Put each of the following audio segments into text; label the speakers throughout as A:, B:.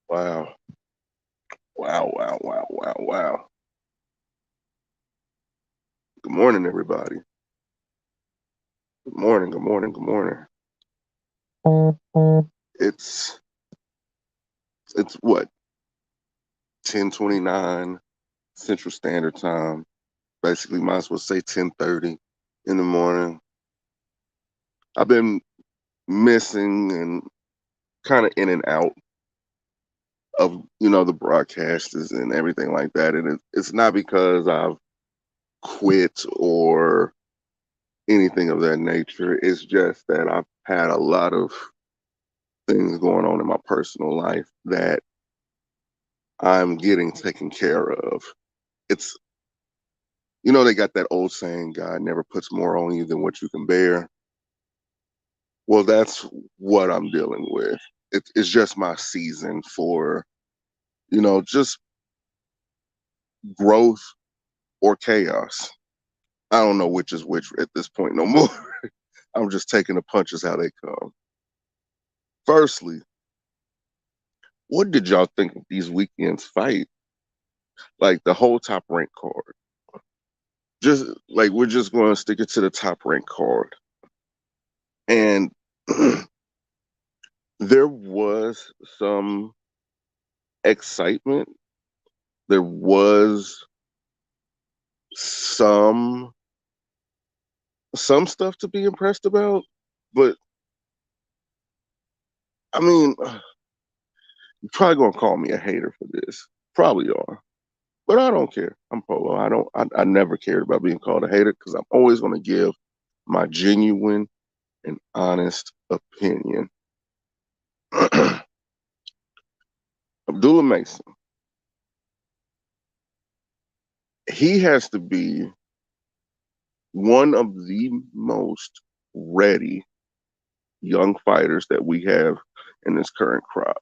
A: Wow. Wow, wow, wow, wow, wow. Good morning, everybody. Good morning, good morning, good morning. It's it's what, 10:29 Central Standard Time. Basically, might as well say 10:30 in the morning. I've been missing and kind of in and out of, the broadcasters and everything like that. And it's not because I've quit or anything of that nature. It's just that I've had a lot of things going on in my personal life that I'm getting taken care of. It's, they got that old saying, God never puts more on you than what you can bear. Well, that's what I'm dealing with. It's just my season for, just growth or chaos. I don't know which is which at this point no more. I'm just taking the punches how they come. Firstly, what did y'all think of these weekends fight? Like the whole top rank card. Just like we're just going to stick it to the top rank card. And there was some excitement. There was some some stuff to be impressed about, but I mean, you're probably gonna call me a hater for this. Probably are, but I don't care. I'm Polo. I don't. I never cared about being called a hater because I'm always gonna give my genuine and honest opinion. Abdullah Mason, he has to be one of the most ready young fighters that we have in this current crop.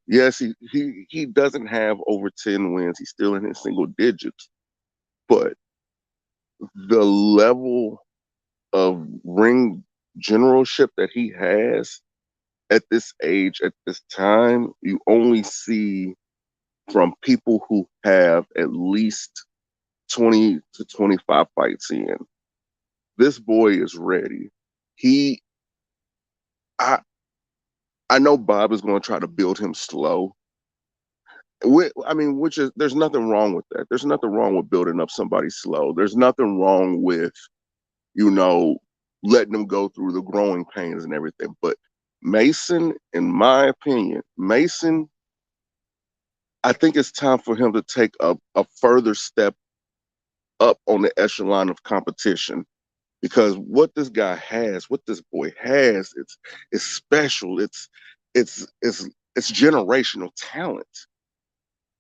A: Yes, he doesn't have over 10 wins. He's still in his single digits, but the level of ring generalship that he has at this age, at this time, you only see from people who have at least 20 to 25 fights in. This boy is ready. He I I know Bob is going to try to build him slow. I mean, which is there's nothing wrong with that. There's nothing wrong with building up somebody slow. There's nothing wrong with you know letting them go through the growing pains and everything. But Mason, in my opinion, Mason, I think it's time for him to take a further step up on the echelon of competition because what this boy has, it's special. It's generational talent.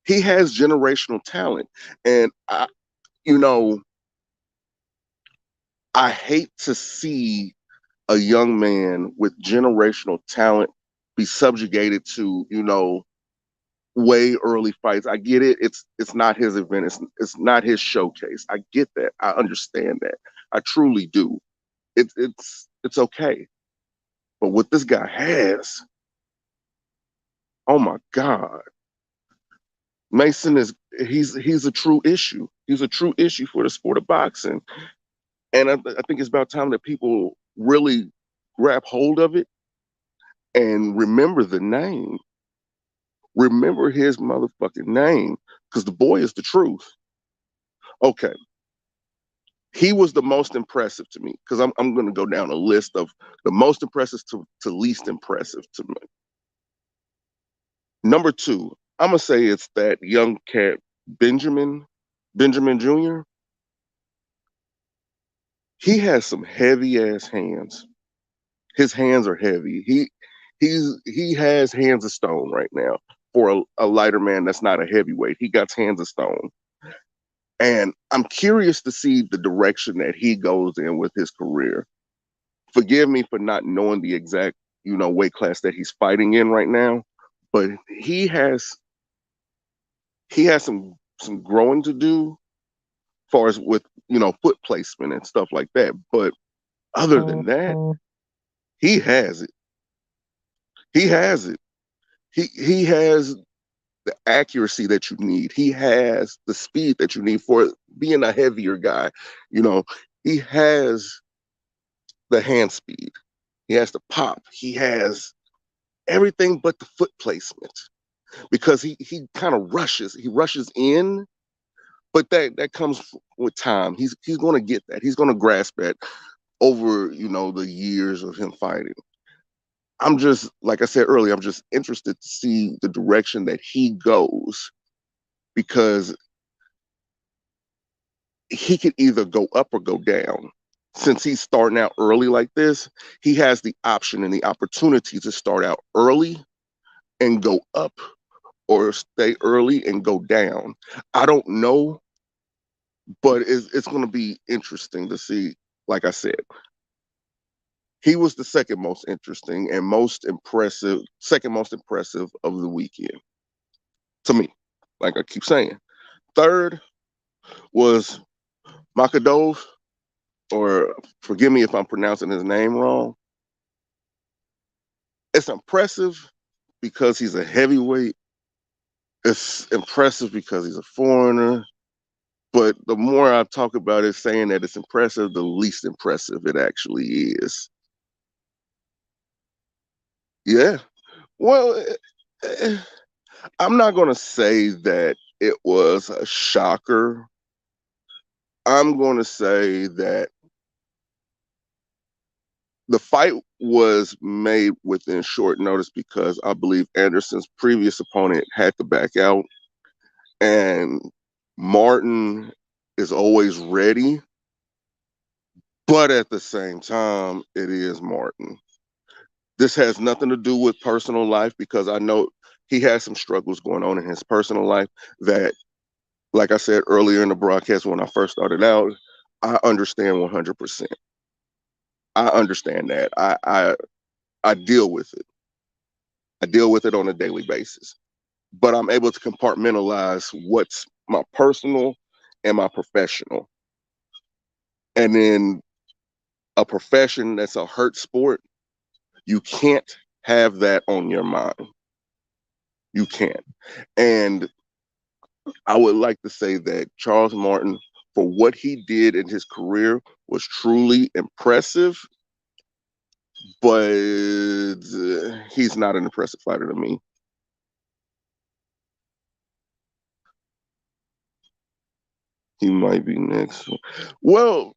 A: He has generational talent, and you know, I hate to see a young man with generational talent be subjugated to, way early fights. I get it. It's not his event. It's not his showcase. I get that. I understand that. I truly do. It's okay. But what this guy has, oh my God, Mason is he's a true issue. He's a true issue for the sport of boxing, and I think it's about time that people really grab hold of it and remember the name. Remember his motherfucking name, because the boy is the truth. Okay, he was the most impressive to me because I'm going to go down a list of the most impressive to least impressive to me. Number two, I'm gonna say it's that young cat Benjamin Jr. He has some heavy ass hands. His hands are heavy. He has hands of stone right now for a lighter man that's not a heavyweight. He got hands of stone. And I'm curious to see the direction that he goes in with his career. Forgive me for not knowing the exact, weight class that he's fighting in right now, but he has he has some growing to do as far as with, foot placement and stuff like that. But other than that, he has it. He has it. He has. the accuracy that you need. He has the speed that you need for being a heavier guy. You know, he has the hand speed. He has the pop. He has everything but the foot placement because he kind of rushes. He rushes in, but that comes with time. He's going to get that. He's going to grasp that over, you know, the years of him fighting. I'm just, like I said earlier, I'm just interested to see the direction that he goes because he could either go up or go down. Since he's starting out early like this, he has the option and the opportunity to start out early and go up or stay early and go down. I don't know, but it's going to be interesting to see. Like I said, he was the second most interesting and most impressive, second most impressive of the weekend to me. Like I keep saying, third was Makadov, or forgive me if I'm pronouncing his name wrong. It's impressive because he's a heavyweight. It's impressive because he's a foreigner. But the more I talk about it, saying that it's impressive, the least impressive it actually is. Yeah. Well, I'm not going to say that it was a shocker. I'm going to say that the fight was made within short notice because I believe Anderson's previous opponent had to back out, and Martin is always ready, but at the same time, it is Martin. This has nothing to do with personal life because I know he has some struggles going on in his personal life that, like I said earlier in the broadcast when I first started out, I understand 100%. I understand that. I deal with it. I deal with it on a daily basis. But I'm able to compartmentalize what's my personal and my professional. And in a profession that's a hurt sport, you can't have that on your mind. You can't. And I would like to say that Charles Martin, for what he did in his career, was truly impressive, but he's not an impressive fighter to me. He might be next. Well,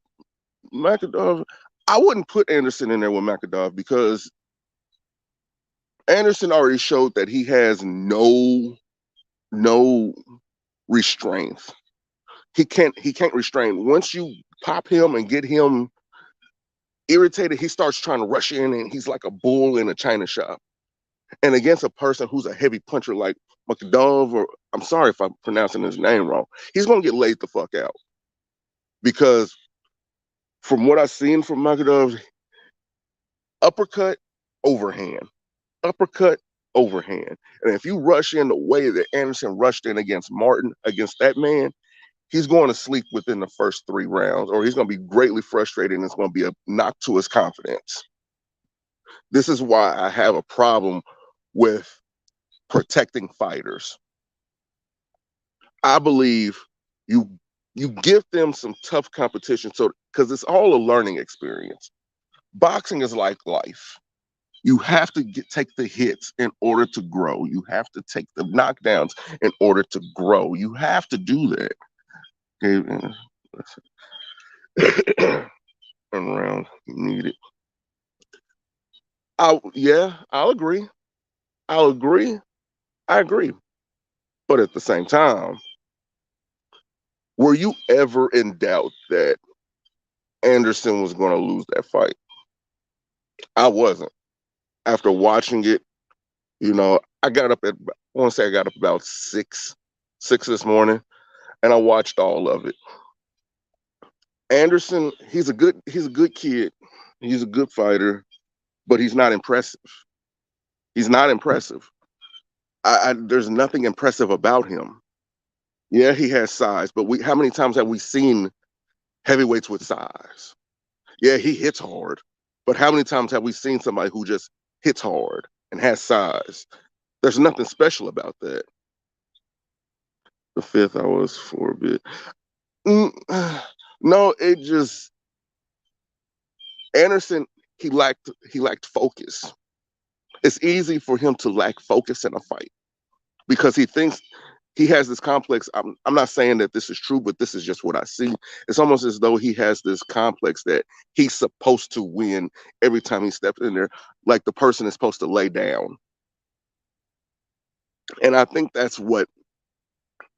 A: Makadov, I wouldn't put Anderson in there with Makadov because Anderson already showed that he has no restraint. He can't restrain. Once you pop him and get him irritated, he starts trying to rush in and he's like a bull in a china shop. And against a person who's a heavy puncher like Makadov, or I'm sorry if I'm pronouncing his name wrong, he's gonna get laid the fuck out. Because from what I've seen from Makadov, uppercut, overhand, uppercut, overhand. And if you rush in the way that Anderson rushed in against Martin, against that man, he's going to sleep within the first 3 rounds, or he's going to be greatly frustrated and it's going to be a knock to his confidence. This is why I have a problem with protecting fighters. I believe you you give them some tough competition so because it's all a learning experience. Boxing is like life. You have to take the hits in order to grow. You have to take the knockdowns in order to grow. You have to do that. Okay, around needed. I'll agree. I'll agree. I agree. But at the same time, were you ever in doubt that Anderson was going to lose that fight? I wasn't. After watching it, I got up at I want to say I got up about six this morning, and I watched all of it. Anderson, he's a good kid. He's a good fighter, but he's not impressive. He's not impressive. There's nothing impressive about him. Yeah, he has size, but how many times have we seen heavyweights with size? Yeah, he hits hard, but how many times have we seen somebody who just hits hard and has size? There's nothing special about that. The fifth I was for a bit. Mm, no, it just Anderson. He lacked focus. It's easy for him to lack focus in a fight because he thinks he has this complex. I'm not saying that this is true, but this is just what I see. It's almost as though he has this complex that he's supposed to win every time he steps in there, like the person is supposed to lay down. And I think that's what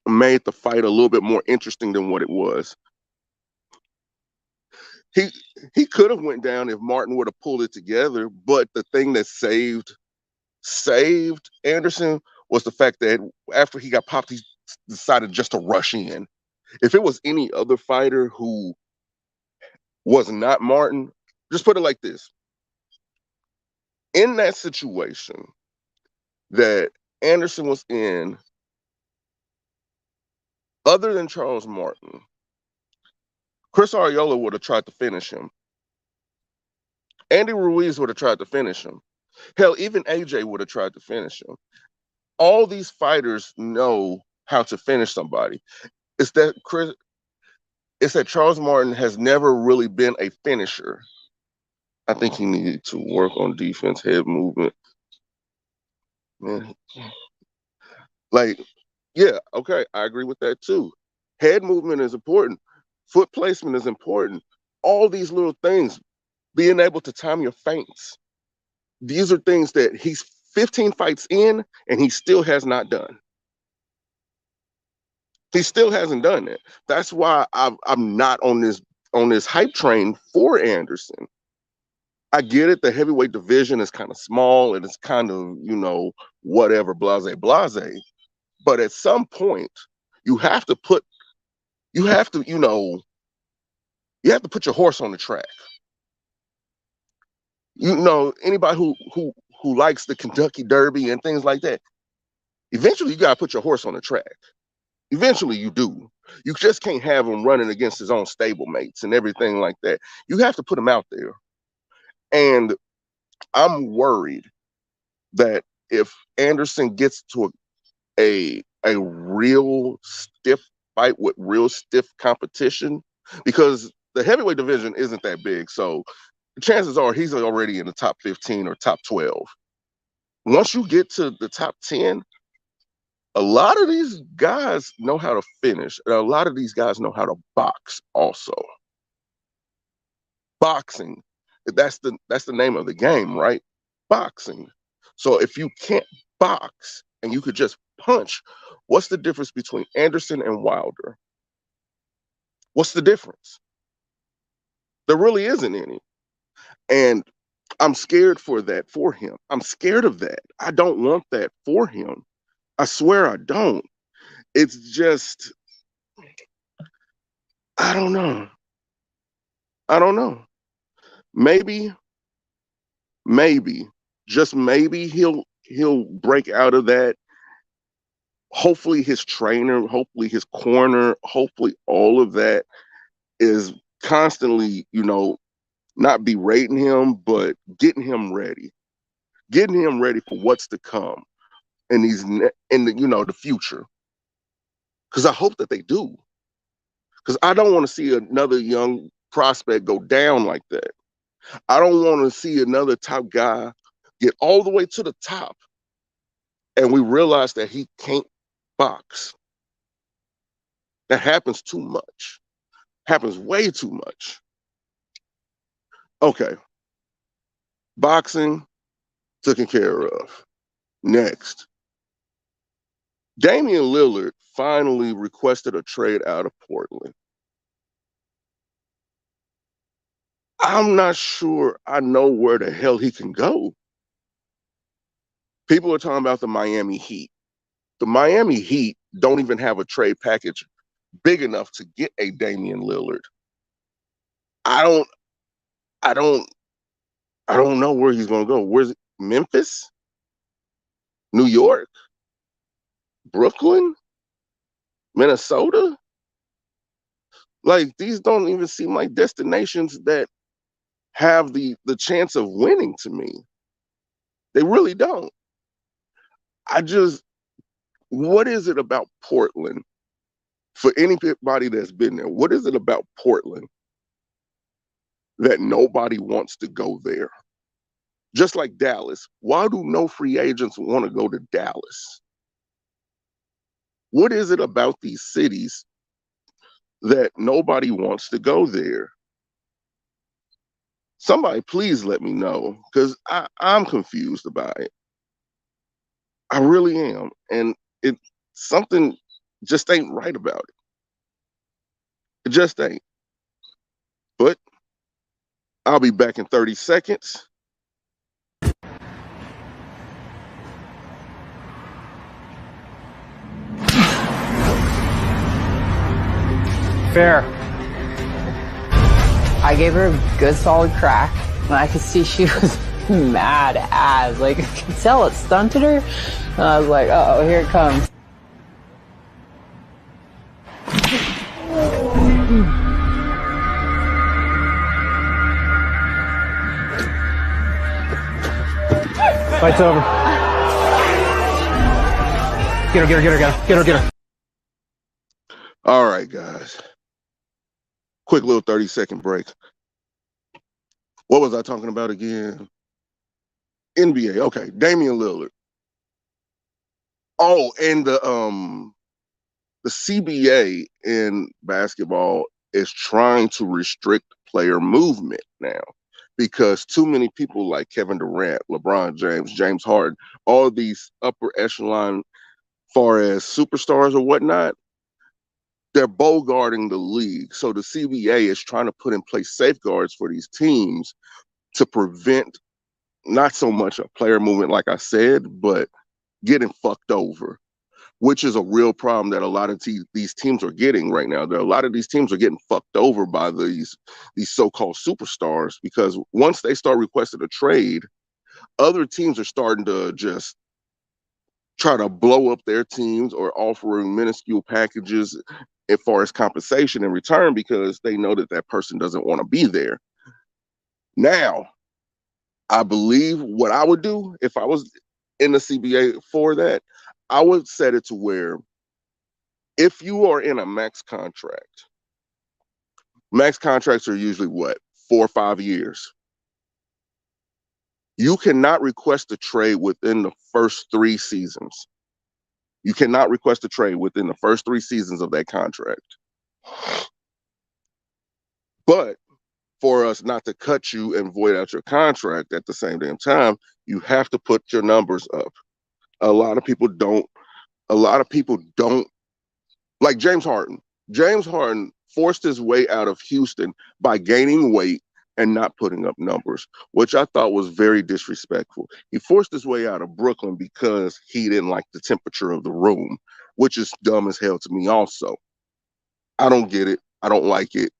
A: made the fight a little bit more interesting than what it was. He he could have went down if Martin would have pulled it together, but the thing that saved Anderson was the fact that after he got popped, he decided just to rush in. If it was any other fighter who was not Martin, just put it like this. In that situation that Anderson was in, other than Charles Martin, Chris Arreola would have tried to finish him. Andy Ruiz would have tried to finish him. Hell, even AJ would have tried to finish him. All these fighters know how to finish somebody. It's that Chris. It's that Charles Martin has never really been a finisher. I think he needed to work on defense, head movement. Man, like, yeah, okay, I agree with that too. Head movement is important. Foot placement is important. All these little things, being able to time your feints. These are things that he's 15 fights in and he still has not done. He still hasn't done it. That's why I'm not on this hype train for Anderson. I get it. The heavyweight division is kind of small and it's kind of, whatever, blase, blase. But at some point, you have to put, you have to, you have to put your horse on the track. Anybody who likes the Kentucky Derby and things like that, eventually you got to put your horse on the track. Eventually you do. You just can't have him running against his own stablemates and everything like that. You have to put him out there. And I'm worried that if Anderson gets to a real stiff fight with real stiff competition, because the heavyweight division isn't that big, so chances are he's already in the top 15 or top 12. Once you get to the top 10, a lot of these guys know how to finish. And a lot of these guys know how to box also. Boxing, that's the name of the game, right? Boxing. So if you can't box and you could just punch, what's the difference between Anderson and Wilder? What's the difference? There really isn't any. And I'm scared for that for him. I'm scared of that. I don't want that for him. I swear I don't. It's just, I don't know. I don't know. Maybe, maybe, just maybe he'll break out of that. Hopefully his trainer, hopefully his corner, hopefully all of that is constantly, not berating him, but getting him ready for what's to come in the future. Because I hope that they do. Because I don't want to see another young prospect go down like that. I don't want to see another top guy get all the way to the top and we realize that he can't box. That happens too much. Happens way too much. Okay. Boxing taken care of. Next. Damian Lillard finally requested a trade out of Portland. I'm not sure I know where the hell he can go. People are talking about the Miami Heat. The Miami Heat don't even have a trade package big enough to get a Damian Lillard. I don't I don't I don't know where he's gonna go. Where's it? Memphis? New York? Brooklyn? Minnesota? Like these don't even seem like destinations that have the chance of winning to me. They really don't. I just what is it about Portland For anybody that's been there, what is it about Portland that nobody wants to go there? Just like Dallas, why do no free agents want to go to Dallas? What is it about these cities that nobody wants to go there? Somebody please let me know, because I'm confused about it. I really am. And it something just ain't right about it. It just ain't. But I'll be back in 30 seconds.
B: Fair. I gave her a good solid crack, and I could see she was mad as. Like, I could tell it stunted her. And I was like, uh-oh, here it comes. Fight's over. Get her.
A: All right, guys. Quick little 30-second break. What was I talking about again? NBA. Okay, Damian Lillard. Oh, and the CBA in basketball is trying to restrict player movement now, because too many people like Kevin Durant, LeBron James, James Harden, all these upper echelon far as superstars or whatnot, they're bogarting the league. So the CBA is trying to put in place safeguards for these teams to prevent not so much a player movement, like I said, but getting fucked over, which is a real problem that a lot of these teams are getting right now. A lot of these teams are getting fucked over by these so-called superstars, because once they start requesting a trade, other teams are starting to just try to blow up their teams or offering minuscule packages as far as compensation in return, because they know that that person doesn't want to be there. Now, I believe what I would do if I was in the CBA for that, I would set it to where if you are in a max contracts are usually what, 4 or 5 years. You cannot request a trade within the first 3 seasons. You cannot request a trade within the first 3 seasons of that contract. But for us not to cut you and void out your contract at the same damn time, you have to put your numbers up. A lot of people don't like James Harden. James Harden forced his way out of Houston by gaining weight and not putting up numbers, which I thought was very disrespectful. He forced his way out of Brooklyn because he didn't like the temperature of the room, which is dumb as hell to me also. I don't get it. I don't like it.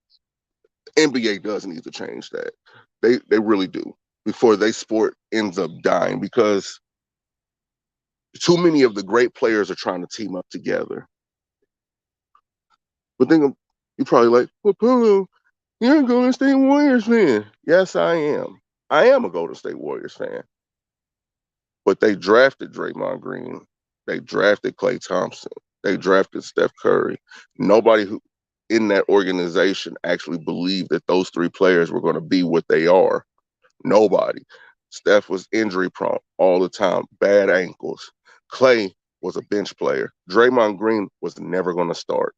A: NBA does need to change that. They really do, before their sport ends up dying, because too many of the great players are trying to team up together. But then you're probably like, well, Polo, you're a Golden State Warriors fan. Yes, I am. I am a Golden State Warriors fan. But they drafted Draymond Green. They drafted Klay Thompson. They drafted Steph Curry. Nobody who in that organization actually believed that those 3 players were going to be what they are. Nobody. Steph was injury prone all the time, bad ankles. Klay was a bench player. Draymond Green was never going to start.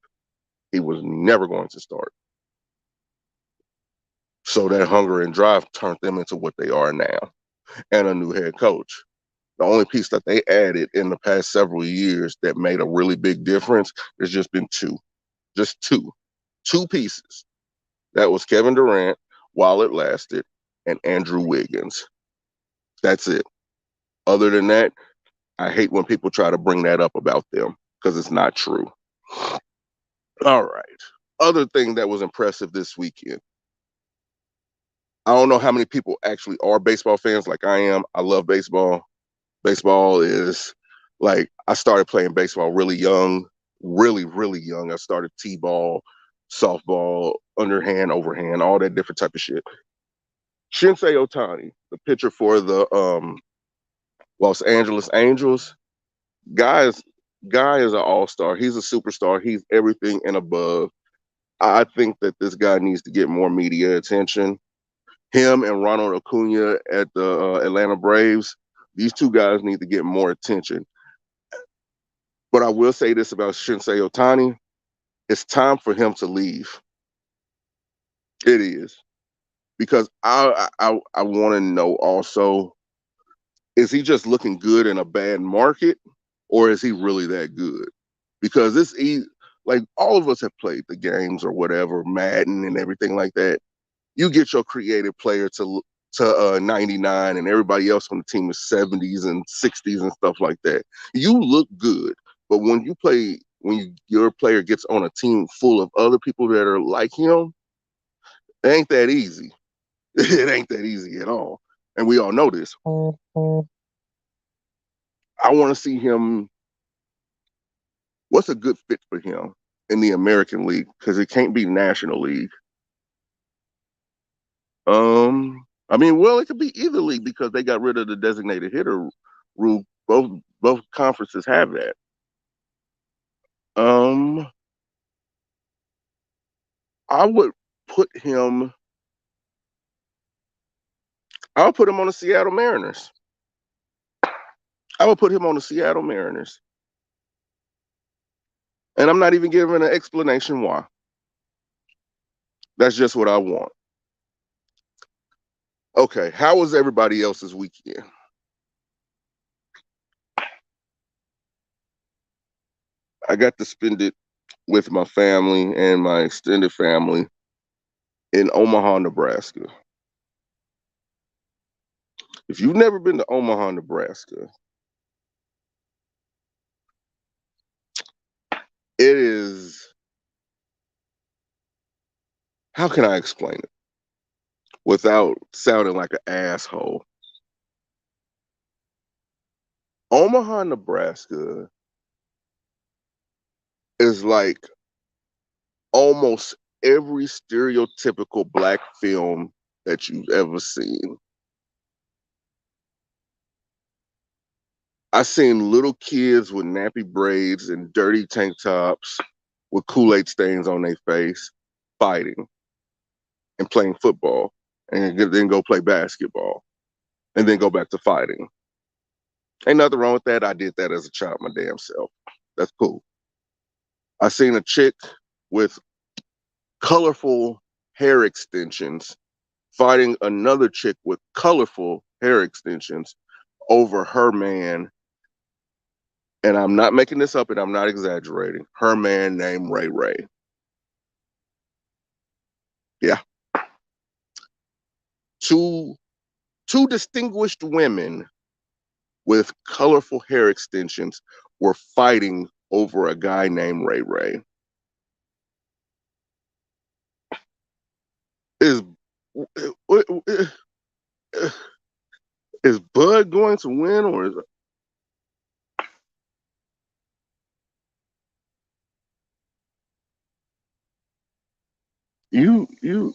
A: He was never going to start. So that hunger and drive turned them into what they are now, and a new head coach. The only piece that they added in the past several years that made a really big difference has just been 2. Just 2. 2 pieces. That was Kevin Durant while it lasted, and Andrew Wiggins. That's it. Other than that, I hate when people try to bring that up about them, because it's not true. All right. Other thing that was impressive this weekend. I don't know how many people actually are baseball fans like I am. I love baseball. Baseball is like, I started playing baseball really young, really, really young. I started t-ball, softball, underhand, overhand, all that different type of shit. Shinsei Otani, the pitcher for the Los Angeles Angels, guys, Guy is an all-star. He's a superstar. He's everything and above. I think that this guy needs to get more media attention. Him and Ronald Acuna at the Atlanta Braves, these two guys need to get more attention. But I will say this about Shinsei Otani: it's time for him to leave. It is, because I want to know also, is he just looking good in a bad market, or is he really that good? Because this like all of us have played the games or whatever, Madden and everything like that. You get your creative player to 99, and everybody else on the team is 70s and 60s and stuff like that. You look good, but when you play, your player gets on a team full of other people that are like him, it ain't that easy. It ain't that easy at all, and we all know this. I want to see him. What's a good fit for him in the American League? Because it can't be National League. I mean, well, it could be either league because they got rid of the designated hitter rule. Both conferences have that. Um, I would put him. I would put him on the Seattle Mariners. I would put him on the Seattle Mariners, and I'm not even giving an explanation why. That's just what I want. Okay, how was everybody else's weekend? I got to spend it with my family and my extended family in Omaha, Nebraska. If you've never been to Omaha, Nebraska, it is, how can I explain it without sounding like an asshole? Omaha, Nebraska is like almost every stereotypical black film that you've ever seen. I seen little kids with nappy braids and dirty tank tops with Kool-Aid stains on their face fighting and playing football, and then go play basketball and then go back to fighting. Ain't nothing wrong with that. I did that as a child my damn self. That's cool. I seen a chick with colorful hair extensions fighting another chick with colorful hair extensions over her man. And I'm not making this up and I'm not exaggerating. Her man named Ray Ray. Yeah. Two distinguished women with colorful hair extensions were fighting over a guy named Ray Ray. Is is Bud going to win, or is you you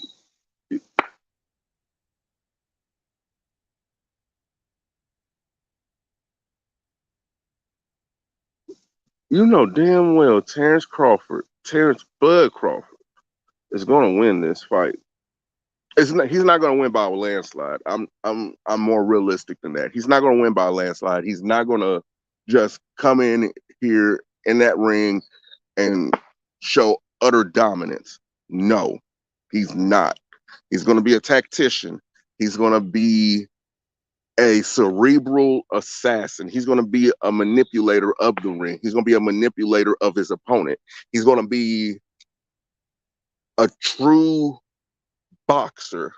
A: know damn well Terrence Bud Crawford is going to win this fight. It's not, he's not going to win by a landslide. I'm more realistic than that. He's not going to win by a landslide. He's not going to just come in here in that ring and show utter dominance. No, he's not. He's going to be a tactician. He's going to be a cerebral assassin. He's going to be a manipulator of the ring. He's going to be a manipulator of his opponent. He's going to be a true boxer,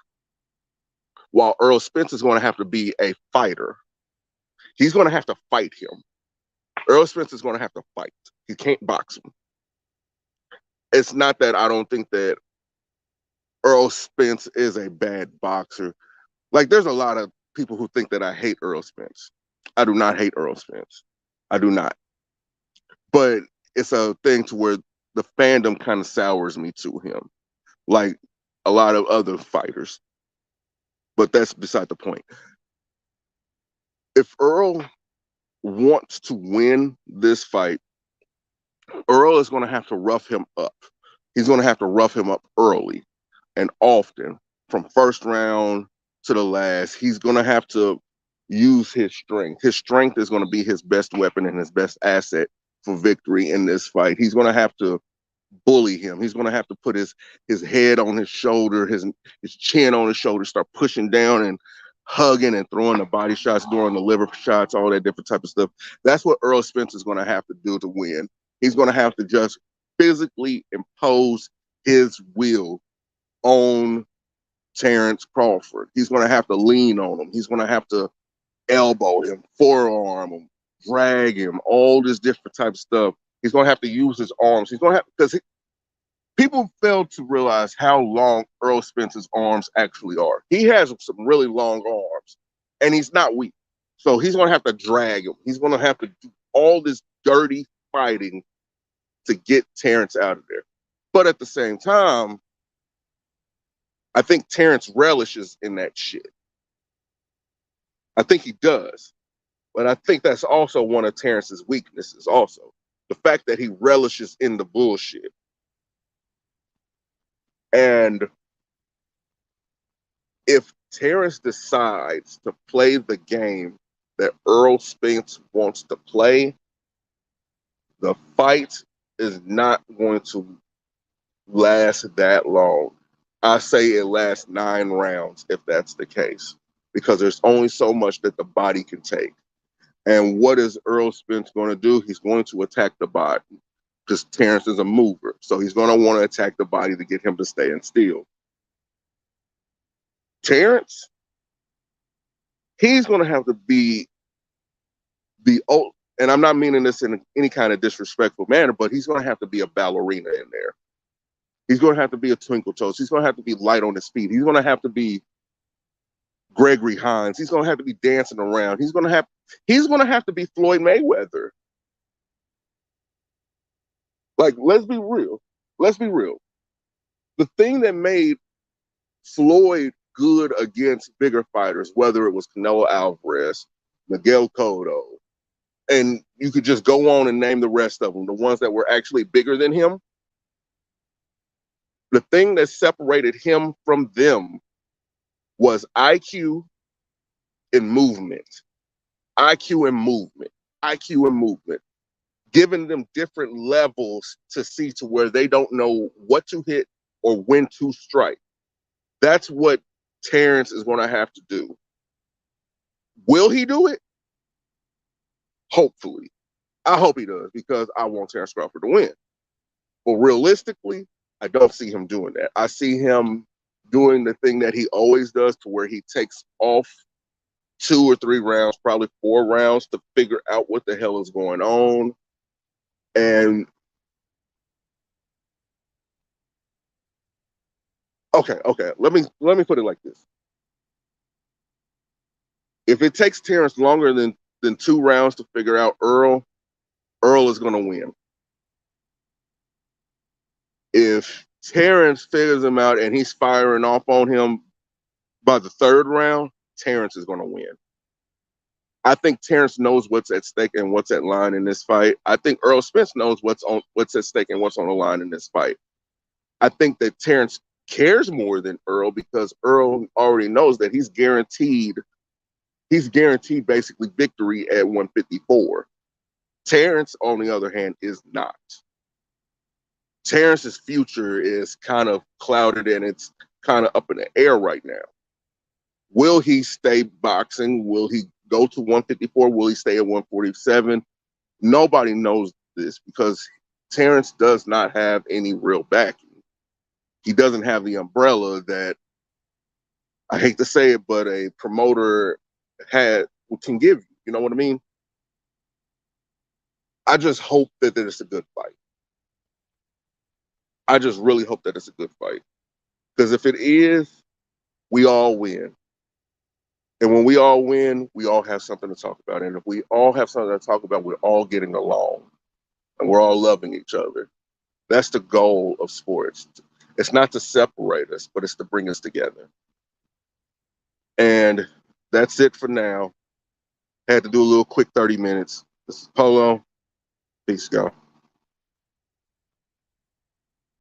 A: while Earl Spence is going to have to be a fighter. He's going to have to fight him. Earl Spence is going to have to fight. He can't box him. It's not that I don't think that Earl Spence is a bad boxer. Like, there's a lot of people who think that I hate Earl Spence. I do not hate Earl Spence. I do not. But it's a thing to where the fandom kind of sours me to him, like a lot of other fighters. But that's beside the point. If Earl wants to win this fight, Earl is going to have to rough him up. He's going to have to rough him up early and often, from first round to the last. He's going to have to use his strength. His strength is going to be his best weapon and his best asset for victory in this fight. He's going to have to bully him. He's going to have to put his head on his shoulder, his chin on his shoulder, start pushing down and hugging and throwing the body shots, throwing the liver shots, all that different type of stuff. That's what Earl Spence is going to have to do to win. He's going to have to just physically impose his will on Terrence Crawford. He's going to have to lean on him. He's going to have to elbow him, forearm him, drag him, all this different type of stuff. He's going to have to use his arms. He's going to have, because people fail to realize how long Earl Spence's arms actually are. He has some really long arms, and he's not weak. So he's going to have to drag him. He's going to have to do all this dirty fighting to get Terrence out of there. But at the same time, I think Terrence relishes in that shit. I think he does. But I think that's also one of Terrence's weaknesses also. The fact that he relishes in the bullshit. And if Terrence decides to play the game that Earl Spence wants to play, the fight is not going to last that long. I say it lasts 9 rounds if that's the case, because there's only so much that the body can take. And what is Earl Spence going to do? He's going to attack the body, because Terrence is a mover. So he's going to want to attack the body to get him to stand still. Terrence, he's going to have to be the old, and I'm not meaning this in any kind of disrespectful manner, but he's going to have to be a ballerina in there. He's going to have to be a twinkle toes. He's going to have to be light on his feet. He's going to have to be Gregory Hines. He's going to have to be dancing around. He's going to have to be Floyd Mayweather. Like, let's be real. Let's be real. The thing that made Floyd good against bigger fighters, whether it was Canelo Alvarez, Miguel Cotto, and you could just go on and name the rest of them, the ones that were actually bigger than him. The thing that separated him from them was IQ and movement. IQ and movement. IQ and movement. Giving them different levels to see to where they don't know what to hit or when to strike. That's what Terrence is going to have to do. Will he do it? Hopefully. I hope he does, because I want Terrence Crawford to win. But realistically, I don't see him doing that. I see him doing the thing that he always does, to where he takes off 2 or 3 rounds, probably 4 rounds, to figure out what the hell is going on. And okay, let me put it like this. If it takes Terrence longer than 2 rounds to figure out Earl is going to win. If Terrence figures him out and he's firing off on him by the 3rd round, Terrence is going to win. I think Terrence knows what's at stake and what's at line in this fight. I think Earl Spence knows what's at stake and what's on the line in this fight. I think that Terrence cares more than Earl, because Earl already knows that he's guaranteed basically victory at 154. Terrence, on the other hand, is not. Terrence's future is kind of clouded, and it's kind of up in the air right now. Will he stay boxing? Will he go to 154? Will he stay at 147? Nobody knows this, because Terrence does not have any real backing. He doesn't have the umbrella that, I hate to say it, but a promoter can give you. You know what I mean? I just hope that it's a good fight. I just really hope that it's a good fight. Because if it is, we all win. And when we all win, we all have something to talk about. And if we all have something to talk about, we're all getting along. And we're all loving each other. That's the goal of sports. It's not to separate us, but it's to bring us together. And that's it for now. Had to do a little quick 30 minutes. This is Polo. Peace, y'all.